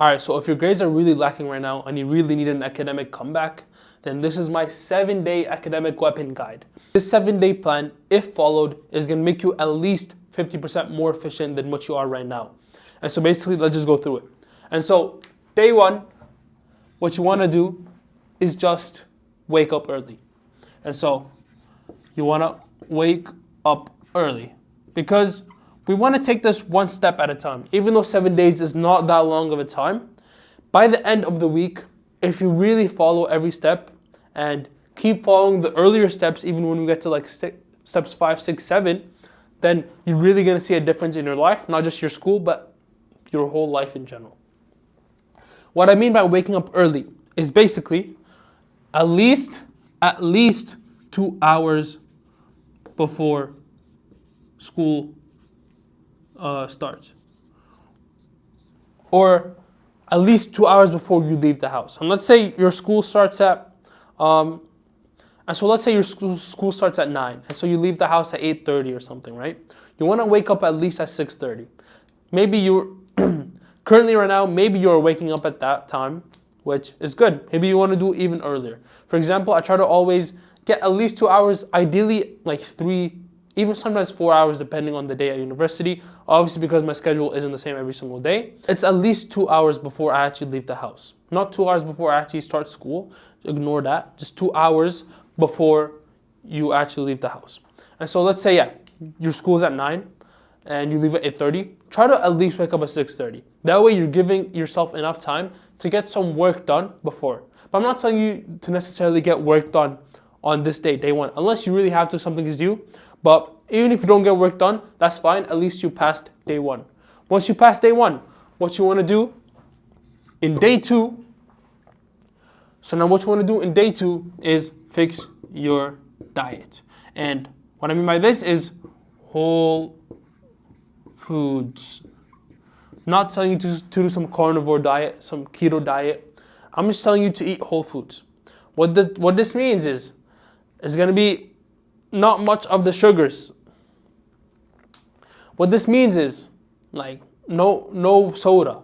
All right, so if your grades are really lacking right now and you really need an academic comeback, then this is my 7-day academic weapon guide. This 7-day plan, if followed, is going to make you at least 50% more efficient than what you are right now. And so basically, let's just go through it. And so day one, what you want to do is just wake up early. And so you want to wake up early because we want to take this one step at a time. Even though 7 days is not that long of a time, by the end of the week, if you really follow every step and keep following the earlier steps, even when we get to like steps 5, 6, 7, then you're really going to see a difference in your life, not just your school, but your whole life in general. What I mean by waking up early is basically at least 2 hours before school starts, or at least 2 hours before you leave the house. And let's say your school starts at let's say your school starts at 9, and so you leave the house at 8:30 or something, right? You want to wake up at least at 6:30. Maybe you're currently right now, maybe you're waking up at that time, which is good. Maybe you want to do it even earlier. For example, I try to always get at least 2 hours, ideally like 3, even sometimes 4 hours depending on the day at university. Obviously, because my schedule isn't the same every single day, it's at least 2 hours before I actually leave the house. Not 2 hours before I actually start school. Ignore that. Just 2 hours before you actually leave the house. And so let's say, your school's at 9 and you leave at 8:30. Try to at least wake up at 6:30. That way you're giving yourself enough time to get some work done before. But I'm not telling you to necessarily get work done on this day, day one, unless you really have to, something is due. But even if you don't get work done, that's fine. At least you passed day one. Once you pass day one, what you want to do in day two, so now what you want to do in day two is fix your diet. And what I mean by this is whole foods. Not telling you to do some carnivore diet, some keto diet. I'm just telling you to eat whole foods. What this means is it's going to be not much of the sugars. What this means is like no soda.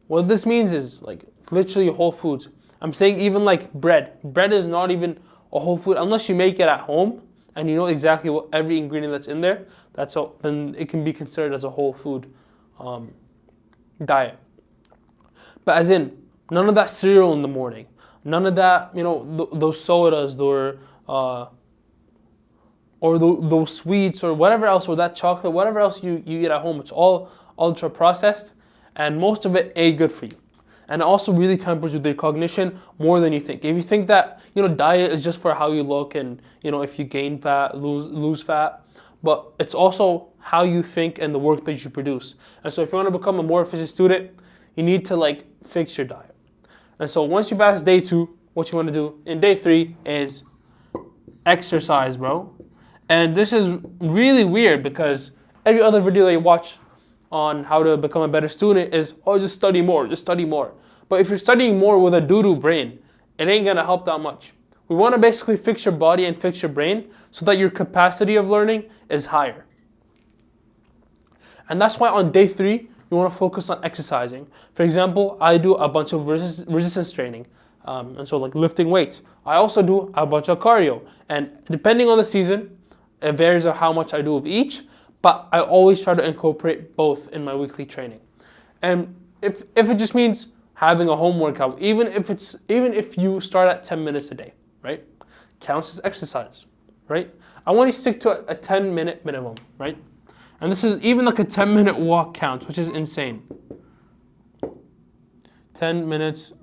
What this means is like literally whole foods. I'm saying even like bread. Bread is not even a whole food unless you make it at home and you know exactly what every ingredient that's in there. That's all. Then it can be considered as a whole food diet. But as in none of that cereal in the morning. None of that, those sodas or those sweets or whatever else, or that chocolate, whatever else you eat at home. It's all ultra processed, and most of it ain't good for you. And it also really tempers with your cognition more than you think. If you think that diet is just for how you look and if you gain fat, lose fat, but it's also how you think and the work that you produce. And so if you want to become a more efficient student, you need to fix your diet. And so once you pass day two, what you want to do in day three is exercise, bro. And this is really weird because every other video that you watch on how to become a better student is, just study more, just study more. But if you're studying more with a doo-doo brain, it ain't going to help that much. We want to basically fix your body and fix your brain so that your capacity of learning is higher. And that's why on day three, you want to focus on exercising. For example, I do a bunch of resistance training. And so lifting weights. I also do a bunch of cardio. And depending on the season, it varies on how much I do of each. But I always try to incorporate both in my weekly training. And if it just means having a home workout, even if you start at 10 minutes a day, right? Counts as exercise, right? I want you to stick to a 10-minute minimum, right? And this is even a 10-minute walk counts, which is insane. 10 minutes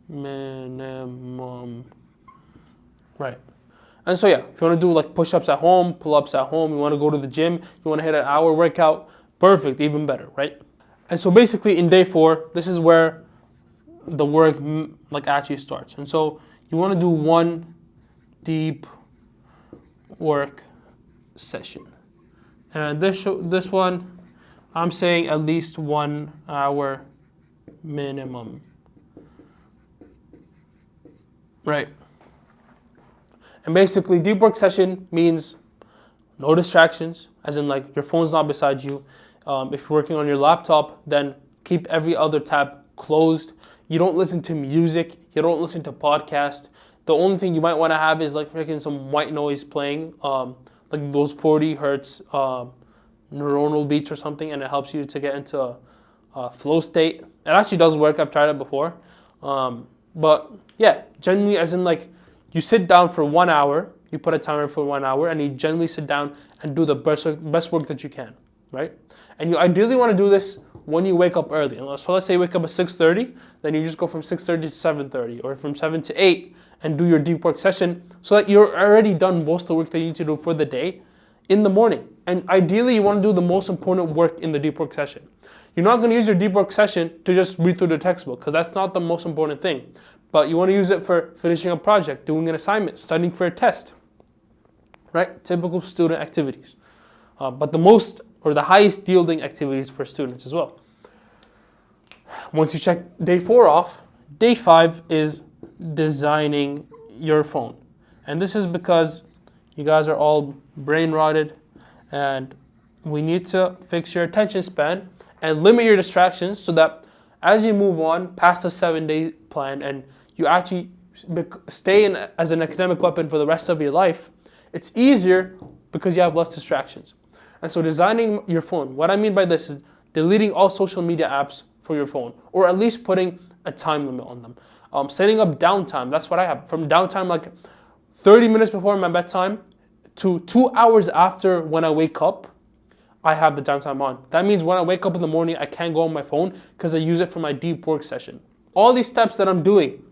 minimum, right? And so if you want to do push-ups at home, pull-ups at home, you want to go to the gym, you want to hit an hour workout, perfect, even better, right? And so basically in day four, this is where the work actually starts. And so you want to do one deep work session. And this one, I'm saying at least 1 hour minimum. Right. And basically, deep work session means no distractions, as in your phone's not beside you. If you're working on your laptop, then keep every other tab closed. You don't listen to music. You don't listen to podcasts. The only thing you might want to have is like freaking some white noise playing, like those 40 hertz neuronal beats or something, and it helps you to get into a flow state. It actually does work. I've tried it before. But yeah, generally, as in like you sit down for 1 hour, you put a timer for 1 hour, and you generally sit down and do the best work that you can, right? And you ideally want to do this when you wake up early. So let's say you wake up at 6:30, then you just go from 6:30 to 7:30, or from 7 to 8, and do your deep work session so that you're already done most of the work that you need to do for the day in the morning. And ideally, you want to do the most important work in the deep work session. You're not going to use your deep work session to just read through the textbook, because that's not the most important thing. But you want to use it for finishing a project, doing an assignment, studying for a test, right? Typical student activities. But the most or the highest yielding activities for students as well. Once you check day 4 off, day 5 is designing your phone. And this is because you guys are all brain rotted, and we need to fix your attention span and limit your distractions so that as you move on past the 7-day plan and you actually stay in as an academic weapon for the rest of your life, it's easier because you have less distractions. And so designing your phone, what I mean by this is deleting all social media apps for your phone, or at least putting a time limit on them. Setting up downtime, that's what I have. From downtime like 30 minutes before my bedtime to 2 hours after when I wake up, I have the downtime on. That means when I wake up in the morning, I can't go on my phone because I use it for my deep work session. All these steps that I'm doing,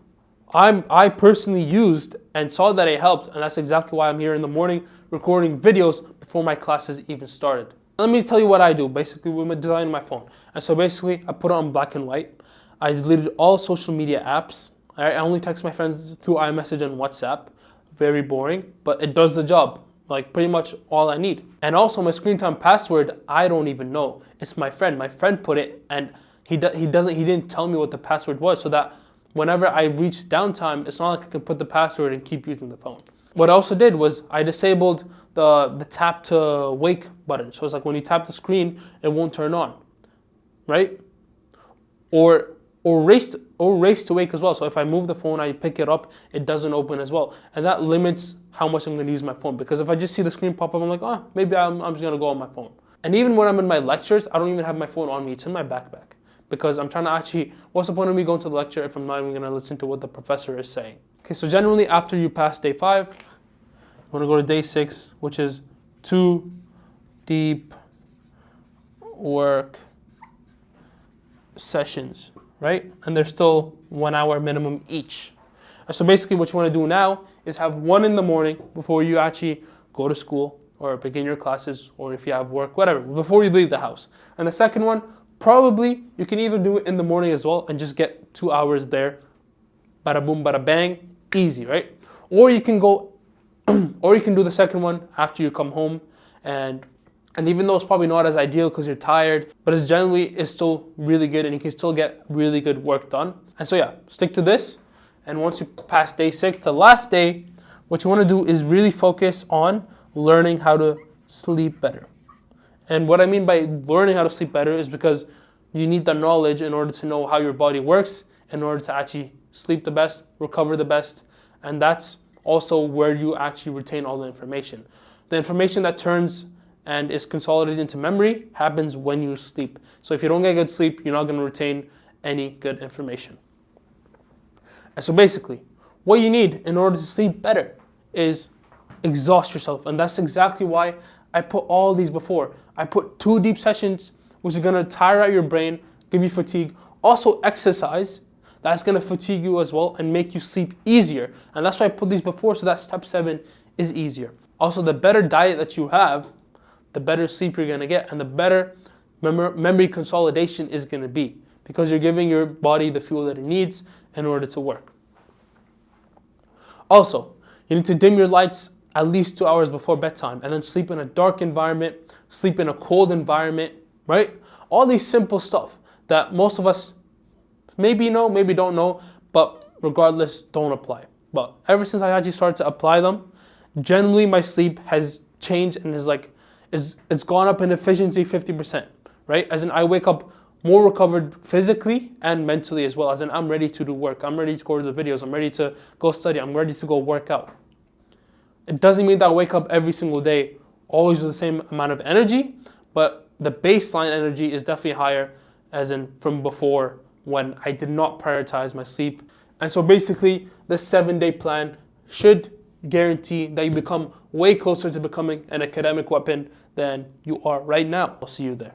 I personally used and saw that it helped, and that's exactly why I'm here in the morning recording videos before my classes even started. Let me tell you what I do basically with designing my phone. And so basically, I put it on black and white. I deleted all social media apps. I only text my friends through iMessage and WhatsApp. Very boring, but it does the job. Like pretty much all I need. And also my screen time password, I don't even know. It's my friend. My friend put it, and he didn't tell me what the password was, so that whenever I reach downtime, it's not like I can put the password and keep using the phone. What I also did was I disabled the tap to wake button. So it's like when you tap the screen, it won't turn on, right? Or race to wake as well. So if I move the phone, I pick it up, it doesn't open as well. And that limits how much I'm going to use my phone. Because if I just see the screen pop up, I'm like, oh, maybe I'm just going to go on my phone. And even when I'm in my lectures, I don't even have my phone on me. It's in my backpack. Because I'm trying to actually, what's the point of me going to the lecture if I'm not even going to listen to what the professor is saying? Okay, so generally after you pass day 5, you want to go to day 6, which is 2 deep work sessions, right? And they're still 1 hour minimum each. And so basically what you want to do now is have one in the morning before you actually go to school or begin your classes, or if you have work, whatever, before you leave the house. And the second one, probably you can either do it in the morning as well and just get 2 hours there, bada boom, bada bang, easy, right? Or you can go, or you can do the second one after you come home, and even though it's probably not as ideal because you're tired, but it's still really good, and you can still get really good work done. And so yeah, stick to this. And once you pass day 6, the last day, what you want to do is really focus on learning how to sleep better. And what I mean by learning how to sleep better is because you need the knowledge in order to know how your body works, in order to actually sleep the best, recover the best. And that's also where you actually retain all the information. The information that turns and is consolidated into memory happens when you sleep. So if you don't get good sleep, you're not going to retain any good information. And so basically, what you need in order to sleep better is exhaust yourself. And that's exactly why I put all these before. I put 2 deep sessions, which is going to tire out your brain, give you fatigue. Also exercise, that's going to fatigue you as well and make you sleep easier. And that's why I put these before, so that step 7 is easier. Also, the better diet that you have, the better sleep you're going to get, and the better memory consolidation is going to be, because you're giving your body the fuel that it needs in order to work. Also, you need to dim your lights at least 2 hours before bedtime, and then sleep in a dark environment, sleep in a cold environment, right? All these simple stuff that most of us maybe know, maybe don't know, but regardless, don't apply. But ever since I actually started to apply them, generally my sleep has changed and it's gone up in efficiency 50%, right? As in I wake up more recovered physically and mentally as well. As in, I'm ready to do work. I'm ready to go to the videos. I'm ready to go study. I'm ready to go work out. It doesn't mean that I wake up every single day always with the same amount of energy, but the baseline energy is definitely higher, as in from before when I did not prioritize my sleep. And so basically, this 7-day plan should guarantee that you become way closer to becoming an academic weapon than you are right now. I'll see you there.